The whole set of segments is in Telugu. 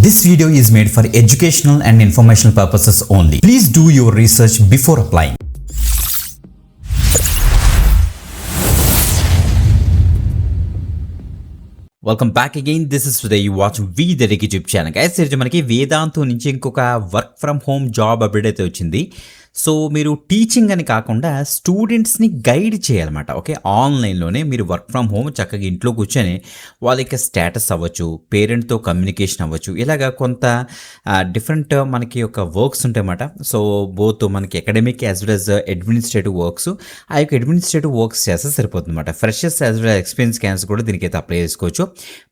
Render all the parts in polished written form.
This video is made for educational and informational purposes only. Please do your research before applying. Welcome back again. This is today you watch we the YouTube channel. Guys ఈరోజు మనకి వేదాంతు నుంచి ఇంకొక work from home job update అయితే వచ్చింది. సో మీరు టీచింగ్ అని కాకుండా స్టూడెంట్స్ని గైడ్ చేయాలన్నమాట. ఓకే, ఆన్లైన్లోనే మీరు వర్క్ ఫ్రమ్ హోమ్ చక్కగా ఇంట్లో కూర్చొని వాళ్ళ యొక్క స్టేటస్ అవ్వచ్చు, పేరెంట్తో కమ్యూనికేషన్ అవ్వచ్చు, ఇలాగా కొంత డిఫరెంట్ మనకి యొక్క వర్క్స్ ఉంటాయన్నమాట. సో బోత్ మనకి academic as well as administrative works, ఆ యొక్క అడ్మినిస్ట్రేటివ్ వర్క్స్ చేస్తే సరిపోతుంది అనమాట. Freshers as well experience cans కూడా దీనికైతే అప్లై చేసుకోవచ్చు.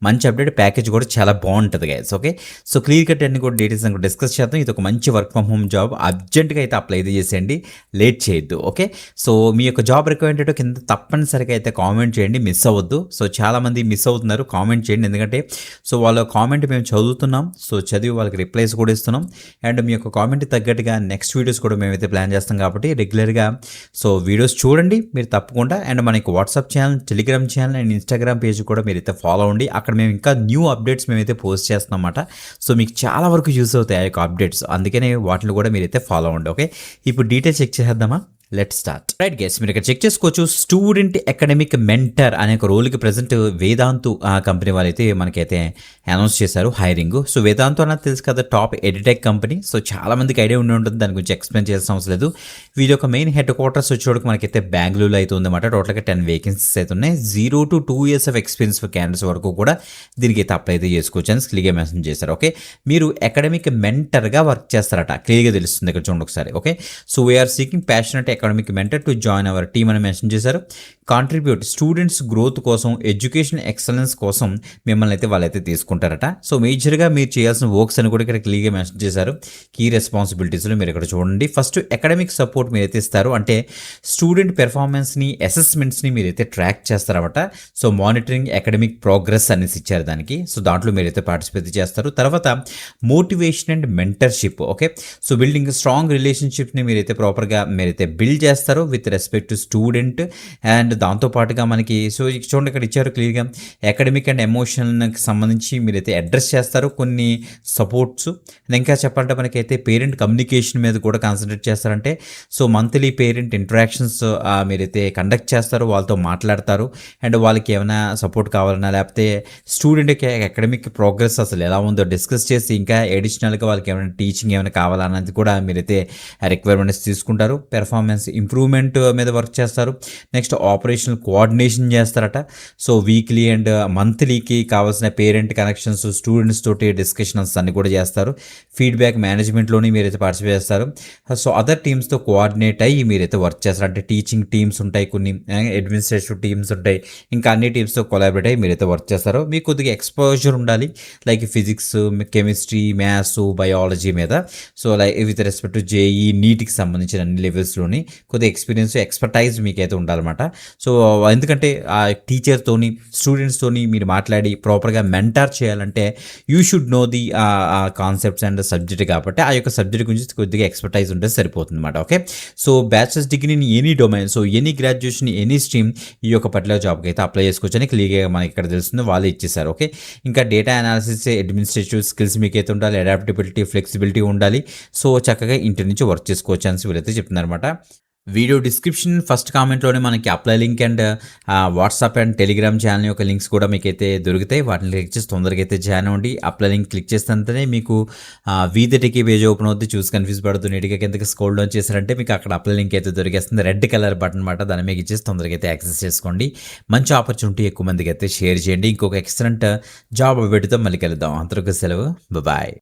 మంచి అప్డేట్, ప్యాకేజ్ కూడా చాలా బాగుంటుంది guys. Okay, so clear cut అన్ని కూడా డీటెయిల్స్ కూడా డిస్కస్ చేద్దాం. ఇది ఒక మంచి వర్క్ ఫ్రమ్ హోమ్ జాబ్, అర్జెంట్గా అయితే అప్లై చేసేయండి, లేట్ చేయొద్దు. ఓకే, సో మీ యొక్క జాబ్ రిక్వైర్మెంట్ కింద తప్పనిసరిగా అయితే కామెంట్ చేయండి, మిస్ అవ్వద్దు. సో చాలామంది మిస్ అవుతున్నారు, కామెంట్ చేయండి. ఎందుకంటే సో వాళ్ళ కామెంట్ మేము చదువుతున్నాం, సో చదివి వాళ్ళకి రిప్లైస్ కూడా ఇస్తున్నాం. అండ్ మీ యొక్క కామెంట్ తగ్గట్టుగా నెక్స్ట్ వీడియోస్ కూడా మేమైతే ప్లాన్ చేస్తాం. కాబట్టి రెగ్యులర్గా సో వీడియోస్ చూడండి మీరు తప్పకుండా. అండ్ మనకి WhatsApp channel, Telegram channel and Instagram page కూడా మీరైతే ఫాలో అవ్వండి. అక్కడ మేము ఇంకా న్యూ అప్డేట్స్ మేమైతే పోస్ట్ చేస్తున్నాం అన్నమాట. సో మీకు చాలా వరకు యూస్ అవుతాయి ఆ యొక్క అప్డేట్స్, అందుకనే వాటిని కూడా మీరైతే ఫాలో అవ్వండి. ఓకే, ఇప్పుడు డీటెయిల్స్ చెక్ చేద్దామా? Let start. రైట్ గైస్, మీరు ఇక్కడ చెక్ చేసుకోవచ్చు. స్టూడెంట్ అకాడమిక్ మెంటర్ అనే ఒక రోల్కి ప్రజెంట్ వేదాంతు కంపెనీ వాళ్ళైతే మనకైతే అనౌన్స్ చేశారు హైరింగ్. సో వేదాంతు అన్నది తెలుసు కదా, టాప్ ఎడ్యుటెక్ కంపెనీ. సో చాలా మందికి ఐడియా ఉండి ఉంటుంది, దాని గురించి ఎక్స్ప్లెయిన్ చేయాల్సిన అవసరం లేదు. వీళ్ళ యొక్క మెయిన్ హెడ్ క్వార్టర్స్ వచ్చేటప్పుడు మనకైతే బెంగళూరులో అయితే ఉందన్నమాట. టోటల్గా 10 వేకెన్సీస్ అయితే ఉన్నాయి. 0 to 2 years of experience for candidates వరకు కూడా దీనికి అయితే అప్లై అయితే చేసుకోవచ్చు అని క్లియర్గా మెన్షన్ చేశారు. ఓకే, మీరు అకాడమిక్ మెంటర్గా వర్క్ చేస్తారట, క్లియర్గా తెలుస్తుంది ఇక్కడ చూడండి ఒకసారి. Okay, so we're seeking passionate academic mentor to join our team అని మెన్షన్ చేశారు. కాంట్రిబ్యూట్ స్టూడెంట్స్ గ్రోత్ కోసం, ఎడ్యుకేషన్ ఎక్సలెన్స్ కోసం మిమ్మల్ని అయితే వాళ్ళైతే తీసుకుంటారట. సో మేజర్గా మీరు చేయాల్సిన వర్క్స్ అని కూడా ఇక్కడ క్లియర్గా మెన్షన్ చేశారు. కీ రెస్పాన్సిబిలిటీస్లో మీరు ఇక్కడ చూడండి. ఫస్ట్ అకాడమిక్ సపోర్ట్ మీరైతే ఇస్తారు, అంటే స్టూడెంట్ పెర్ఫార్మెన్స్ని, అసెస్మెంట్స్ని మీరైతే ట్రాక్ చేస్తారన్నమాట. సో మానిటరింగ్ అకాడమిక్ ప్రోగ్రెస్ అనేసి ఇచ్చారు దానికి. సో దాంట్లో మీరైతే పార్టిసిపేట్ చేస్తారు. తర్వాత motivation and mentorship. Okay, so building strong రిలేషన్షిప్ని మీరైతే ప్రాపర్గా మీరైతే బిల్డ్ చేస్తారు with respect to student. And దాంతోపాటుగా మనకి సో చూడండి ఇక్కడ ఇచ్చారు క్లియర్గా, అకాడమిక్ అండ్ ఎమోషనల్కి సంబంధించి మీరైతే అడ్రస్ చేస్తారు కొన్ని సపోర్ట్స్. ఇంకా చెప్పాలంటే మనకైతే పేరెంట్ కమ్యూనికేషన్ మీద కూడా కాన్సన్ట్రేట్ చేస్తారంటే సో మంత్లీ పేరెంట్ ఇంటరాక్షన్స్ మీరైతే కండక్ట్ చేస్తారు, వాళ్ళతో మాట్లాడతారు. అండ్ వాళ్ళకి ఏమైనా సపోర్ట్ కావాలన్నా, లేకపోతే స్టూడెంట్కి అకాడమిక్ ప్రోగ్రెస్ అసలు ఎలా ఉందో డిస్కస్ చేసి ఇంకా అడిషనల్గా వాళ్ళకి ఏమైనా టీచింగ్ ఏమైనా కావాలన్నది కూడా మీరైతే రిక్వైర్మెంట్స్ తీసుకుంటారు. పెర్ఫార్మెన్స్ ఇంప్రూవ్మెంట్ మీద వర్క్ చేస్తారు. నెక్స్ట్ ఆపరేషనల్ కోఆర్డినేషన్ చేస్తారట. సో వీక్లీ అండ్ మంత్లీకి కావాల్సిన పేరెంట్ కనెక్షన్స్, స్టూడెంట్స్ తోటి డిస్కషన్స్ అన్ని కూడా చేస్తారు. ఫీడ్బ్యాక్ మేనేజ్మెంట్లోని మీరైతే పార్టిసిపేట్ చేస్తారు. సో అదర్ టీమ్స్తో కోఆర్డినేట్ అయ్యి మీరైతే వర్క్ చేస్తారు. అంటే టీచింగ్ టీమ్స్ ఉంటాయి, కొన్ని అడ్మినిస్ట్రేటివ్ టీమ్స్ ఉంటాయి, ఇంకా అన్ని టీమ్స్తో కొలాబరేట్ అయ్యి మీరైతే వర్క్ చేస్తారు. మీకు కొద్దిగా ఎక్స్పోజర్ ఉండాలి, like physics, chemistry, maths, biology మీద. So like with respect to JEE, నీట్కి సంబంధించిన అన్ని లెవెల్స్లోని కొద్దిగా ఎక్స్పీరియన్స్, ఎక్స్పర్టైజ్ మీకైతే ఉండాలన్నమాట. సో ఎందుకంటే ఆ టీచర్తోని, స్టూడెంట్స్తోని మీరు మాట్లాడి ప్రాపర్గా మెంటార్ చేయాలంటే you should know the concepts and subject. కాబట్టి ఆ యొక్క సబ్జెక్ట్ గురించి కొద్దిగా ఎక్స్పర్టైజ్ ఉంటే సరిపోతుంది అనమాట. Okay, so bachelors degree in any domain, so any graduation, any stream ఈ యొక్క పర్టికులర్ జాబ్కి అయితే అప్లై చేసుకోవచ్చు అని క్లియర్గా మనకి ఇక్కడ తెలుస్తుంది, వాళ్ళే ఇచ్చేసారు. ఓకే, ఇంకా డేటా అనాలిసిస్, అడ్మినిస్ట్రేటివ్ స్కిల్స్ మీకైతే ఉండాలి, అడాప్టబిలిటీ, ఫ్లెక్సిబిలిటీ ఉండాలి. సో చక్కగా ఇంటి నుంచి వర్క్ చేసుకోవచ్చు అని వీళ్ళైతే చెప్తున్నారన్నమాట. వీడియో డిస్క్రిప్షన్ ఫస్ట్ కామెంట్లోనే మనకి apply link and WhatsApp and Telegram channel యొక్క లింక్స్ కూడా మీకైతే దొరుకుతాయి. వాటిని క్లిక్ చేసి తొందరగా అయితే జాయిన్ అవ్వండి. అప్లై లింక్ క్లిక్ చేస్తే మీకు వీధటికి పేజ్ ఓపెన్ అవుతుంది. చూసి కన్ఫ్యూజ్ పడుతుంది, నీట్గా కిందకి స్క్రోల్ డౌన్ చేశారంటే మీకు అక్కడ అప్లై లింక్ అయితే దొరికేస్తుంది. రెడ్ కలర్ బటన్ అనమాట, దాన్ని మీకు ఇచ్చేసి తొందరగా అయితే యాక్సెస్ చేసుకోండి. మంచి ఆపర్చునిటీ, ఎక్కువ మందికి అయితే షేర్ చేయండి. ఇంకొక ఎక్సలెంట్ జాబ్ అప్డేట్తో మళ్ళీ కలుద్దాం. అంతవరకు సెలవు, బాయ్.